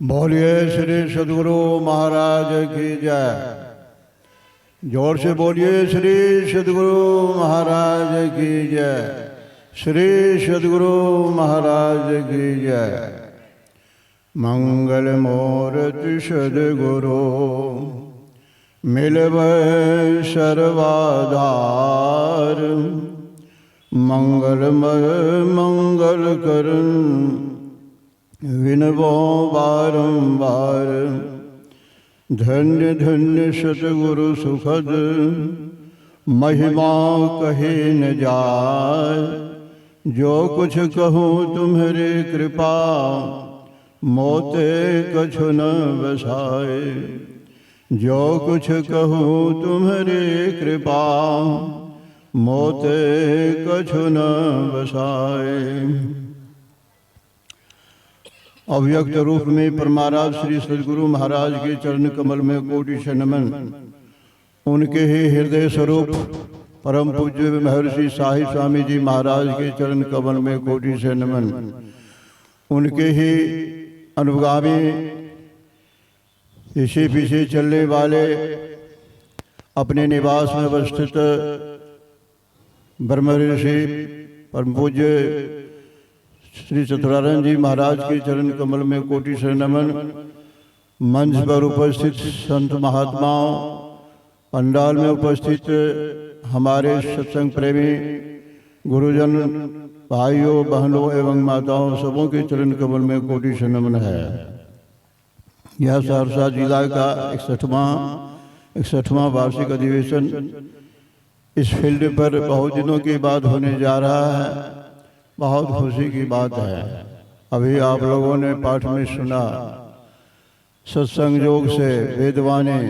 बोलिए श्री सद्गुरु महाराज की जय। जोर से बोलिए श्री सद्गुरु महाराज की जय। श्री सद्गुरु महाराज की जय। मंगल मूर्ति सद्गुरु मिलवै सर्वाधार। मंगलमय मंगल करन विनवो बारंबार। धन्य धन्य सतगुरु सुखद महिमा कहे न जाय। जो कुछ कहूँ तुम्हारी कृपा मोते कछु न बसाए। जो कुछ कहूँ तुम्हारी कृपा मोते कछु न बसाए। अव्यक्त रूप में परमाराज श्री सद्गुरु महाराज के चरण कमल में कोटि से नमन। उनके ही हृदय स्वरूप परम पूज्य महर्षि साहिब स्वामी जी महाराज के चरण कमल में कोटि से नमन। उनके ही अनुगामी पीछे पीछे चलने वाले अपने निवास में अवस्थित ब्रह्म ऋषि परम पूज्य श्री चतुरानंद जी महाराज के चरण कमल में कोटि से नमन। मंच पर उपस्थित संत महात्माओं, पंडाल में उपस्थित हमारे सत्संग प्रेमी गुरुजन भाइयों बहनों एवं माताओं सबों के चरण कमल में कोटि से नमन है। यह सहरसा जिला का 61वां वार्षिक अधिवेशन इस फील्ड पर बहुत दिनों के बाद होने जा रहा है। बहुत खुशी की बात है। अभी आप लोगों ने पाठ में सुना सत्संग योग से वेदवाणी,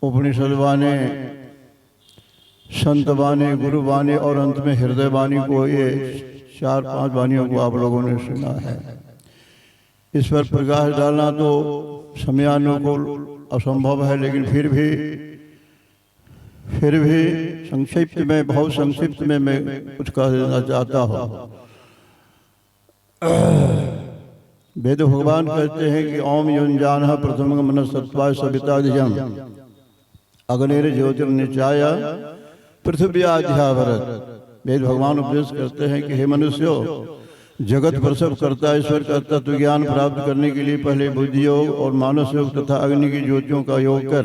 उपनिषदवाणी, संतवाणी, गुरुवाणी और अंत में हृदयवाणी को, ये 4-5 वाणियों को आप लोगों ने सुना है। इस पर प्रकाश डालना तो समयानुकूल असंभव है, लेकिन फिर भी संक्षिप्त में, बहुत संक्षिप्त में मैं कुछ कह देना चाहता हूँ। वेद भगवान कहते हैं कि ओम युंजान प्रथम मनसत्वाय सविताधिजम अग्निर ज्योतिर्निचाय पृथ्व्याध्यावरत। वेद भगवान उपदेश करते हैं कि हे मनुष्यों, जगत प्रसव करता ईश्वर का तत्व ज्ञान प्राप्त करने के लिए पहले बुद्धि योग और मानस योग तथा अग्नि की ज्योतियों का योग कर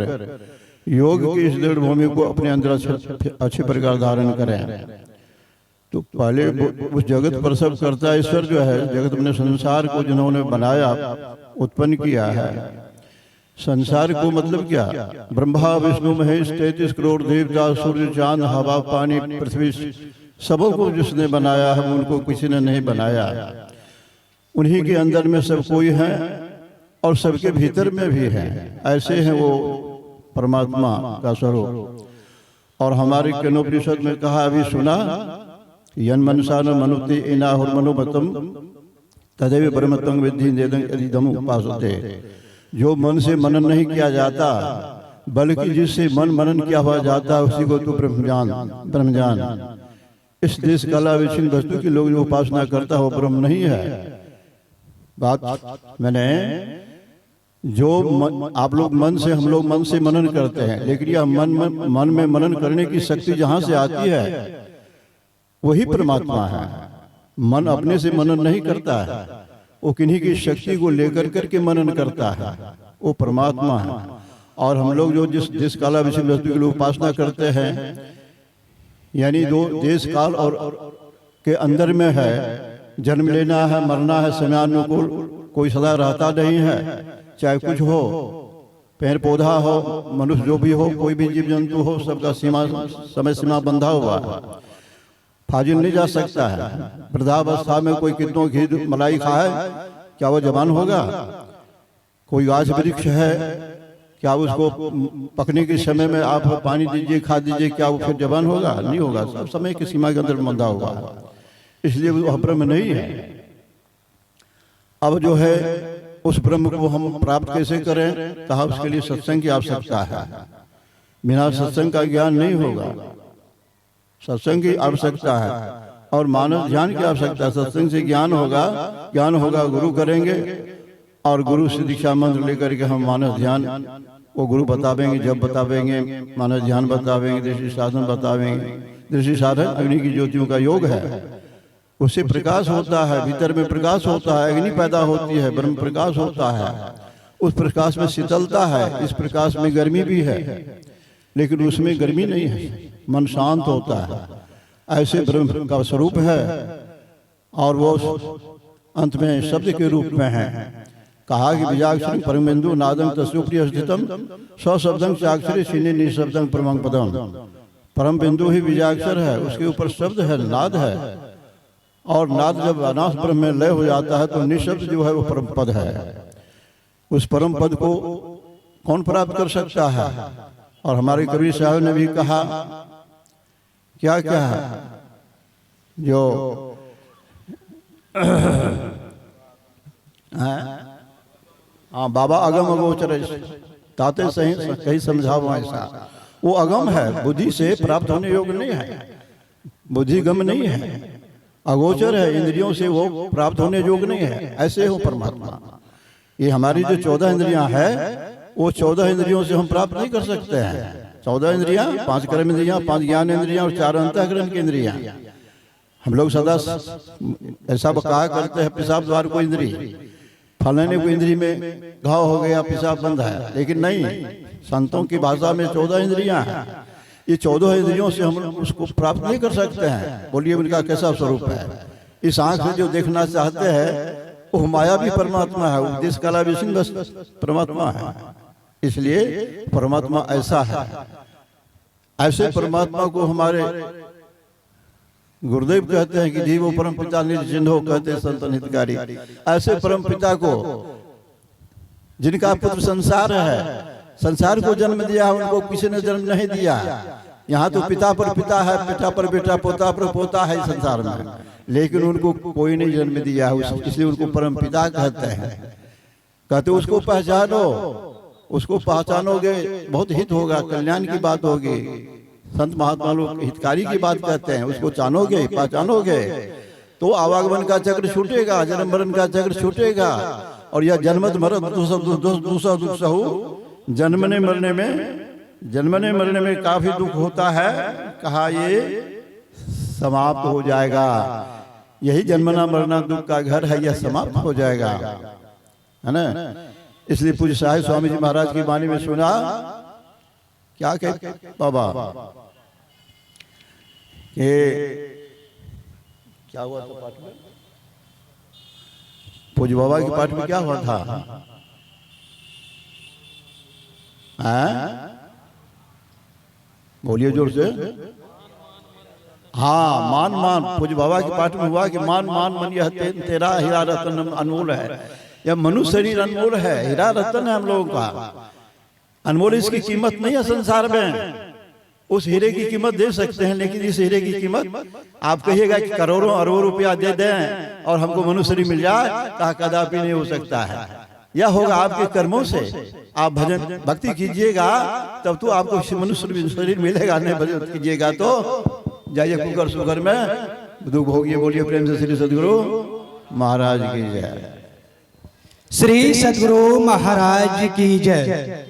योग की इस दृढ़ भूमि को अपने अंदर अच्छे प्रकार धारण करें। तो पहले उस जगत प्रसव करता ईश्वर जो है, जगत में संसार को जिन्होंने बनाया, उत्पन्न किया है। संसार को मतलब क्या? ब्रह्मा विष्णु महेश 33 करोड़ देवता, सूर्य चांद हवा पानी पृथ्वी सबों को जिसने बनाया है, उनको किसी ने नहीं बनाया। उन्हीं के अंदर में सब कोई है और सबके भीतर में भी है। ऐसे हैं वो परमात्मा का स्वरूप। और हमारे केनोपनिषद में कहा, अभी सुना, यन मनसा न मनुति इनाहुर मनोबतम तदेव ब्रह्मत्वं विद्धि नेदं उपासते। जो मन से मनन नहीं किया जाता, बल्कि जिससे मन मनन किया हुआ जाता है, उसी को तू ब्रह्म जान। इस देश काला विचिन्न वस्तु की लोग जो उपासना करता है वो ब्रह्म नहीं है। बात मैंने जो आप लोग मन से, हम लोग मन से मनन करते हैं, लेकिन यह मन में मनन करने की शक्ति जहां से आती है वही परमात्मा है। मन अपने से मनन नहीं करता है, वो किन्हीं की शक्ति को लेकर करके मनन करता है, वो परमात्मा है। और हम लोग जो जिस काला विषय वस्तु की लोग उपासना करते हैं, यानी दो देश काल और के अंदर में है। जन्म लेना है, मरना है, समयानुकूल कोई सदा रहता नहीं है। चाहे कुछ हो, पेड़ पौधा हो, मनुष्य जो भी हो, कोई भी जीव जंतु हो, सबका समय सीमा बंधा हुआ है। फाजिल नहीं जा सकता है। वृद्धावस्था में कोई कितनों घी मलाई खाए, क्या वो जवान होगा? कोई गाछ वृक्ष है, क्या उसको पकने के समय में आप पानी दीजिए, खाद दीजिए, क्या वो फिर जवान होगा? नहीं होगा। सब समय की सीमा के अंदर बंधा हुआ है, इसलिए वो ब्रह्म नहीं है। अब जो है उस ब्रह्म को हम प्राप्त कैसे करें? कहा उसके लिए सत्संग की आवश्यकता है। बिना सत्संग का ज्ञान नहीं होगा। सत्संग की आवश्यकता है और मानव ज्ञान की आवश्यकता है। सत्संग से ज्ञान होगा, गुरु करेंगे और गुरु से दीक्षा मंत्र लेकर के हम मानस ध्यान वो गुरु बतावेंगे, जब बतावेंगे, मानस ध्यान बतावेंगे, दृष्टि साधन बतावेंगे। दृष्टि साधन अग्नि की ज्योतियों का योग है, उससे प्रकाश होता है, भीतर में प्रकाश होता है, अग्नि पैदा होती है, ब्रह्म प्रकाश होता है, उस प्रकाश में शीतलता है, इस प्रकाश में गर्मी भी है, लेकिन उसमें गर्मी नहीं है, मन शांत होता है। ऐसे ब्रह्म का स्वरूप है और वो अंत में शब्द के रूप में है। कहा कि बीजाक्षर परमेंदु नादं तस्योप्रिय स्थितम स्वशब्दं चाक्षरे शिने निशब्दं परमं पदम। परम बिंदु ही बीजाक्षर है, उसके ऊपर शब्द है, नाद है, और नाद जब अनाथ ब्रह्म में लय हो जाता है तो निशब्द जो है वो परम पद है। उस परम पद को कौन प्राप्त कर सकता है? और हमारे कबीर साहब ने भी कहा क्या क्या है जो हाँ, बाबा अगम अगोचर ताते सही कहीं समझाओ ऐसा। वो अगम है, बुद्धि से प्राप्त होने योग्य नहीं है, बुद्धि गम नहीं है, अगोचर है, इंद्रियों से वो प्राप्त होने योग्य नहीं है। ऐसे हो परमात्मा। ये हमारी जो 14 इंद्रियां है वो 14 इंद्रियों से हम प्राप्त नहीं कर सकते हैं। 14 इंद्रियां, 5 कर्म इंद्रियां, 5 ज्ञान इंद्रियां और 4 अंतःकरण की इंद्रियां। हम लोग सदा ऐसा बकाया करते हैं पेशाब द्वार को इंद्री, फलाने को इंद्री में घाव हो गया, पेशाब बंद है, लेकिन नहीं, संतों की भाषा में 14 इंद्रियां हैं। ये 14 इंद्रियों से हम उसको प्राप्त नहीं कर सकते हैं। बोलिए उनका कैसा स्वरूप है? इस आंख से जो देखना चाहते हैं वो माया भी परमात्मा है, उपदेश कला भी बस परमात्मा है। इसलिए परमात्मा ऐसा है। ऐसे परमात्मा को हमारे गुरुदेव कहते हैं कि जीवो परम पिता निज चिन्हो, कहते हैं संतन हितकारी। ऐसे परम पिता को जिनका पुत्र संसार है, संसार को जन्म दिया, उनको किसी ने जन्म नहीं दिया। यहाँ तो पिता पर पिता है, पिता पर बेटा, पोता पर पोता है संसार में, लेकिन उनको कोई नहीं जन्म दिया है, इसलिए उनको परम पिता कहते हैं। कहते उसको पहचानो, उसको पहचानोगे बहुत हित होगा, कल्याण की बात होगी। संत महात्मा लोग हितकारी की बात कहते हैं, उसको जानोगे, पहचानोगे तो आवागमन का चक्र छूटेगा, जन्म मरण का चक्र छूटेगा। और यह जन्मत मरण दूसरा दुख सहु, जन्मने मरने में काफी दुख होता है, कहा ये समाप्त हो जाएगा। यही जन्मना मरना दुख का घर है, यह समाप्त हो जाएगा, है ना। इसलिए पूज्य साहिब स्वामी जी महाराज की वाणी में सुना क्या कहते बाबा कि क्या हुआ था पाठ में? पूज्य बाबा के पाठ में क्या हुआ था? बोलिए जोर से। हाँ, मान मान। पूज्य बाबा के पाठ में हुआ कि मान मान मन यह तेरा हीरा रतन अनमोल है। यह मनुष्य शरीर अनमोल है, हीरा रतन है हम लोगों का, अनमोल। इसकी कीमत नहीं है संसार में। उस हीरे की कीमत दे सकते हैं, लेकिन इस हीरे की कीमत आप कहिएगा कि करोड़ों अरबों रुपया दे दें और हमको मनुष्य शरीर मिल जाए, कहा कदापि नहीं हो सकता है। यह होगा आपके कर्मों से। आप भजन भक्ति कीजिएगा तब तो आपको मनुष्य शरीर मिलेगा, नहीं भजन कीजिएगा तो जाइए कुकर सुगर में दुख भोगिए। बोलिए प्रेम से श्री सदगुरु महाराज की जय। श्री सदगुरु महाराज की जय।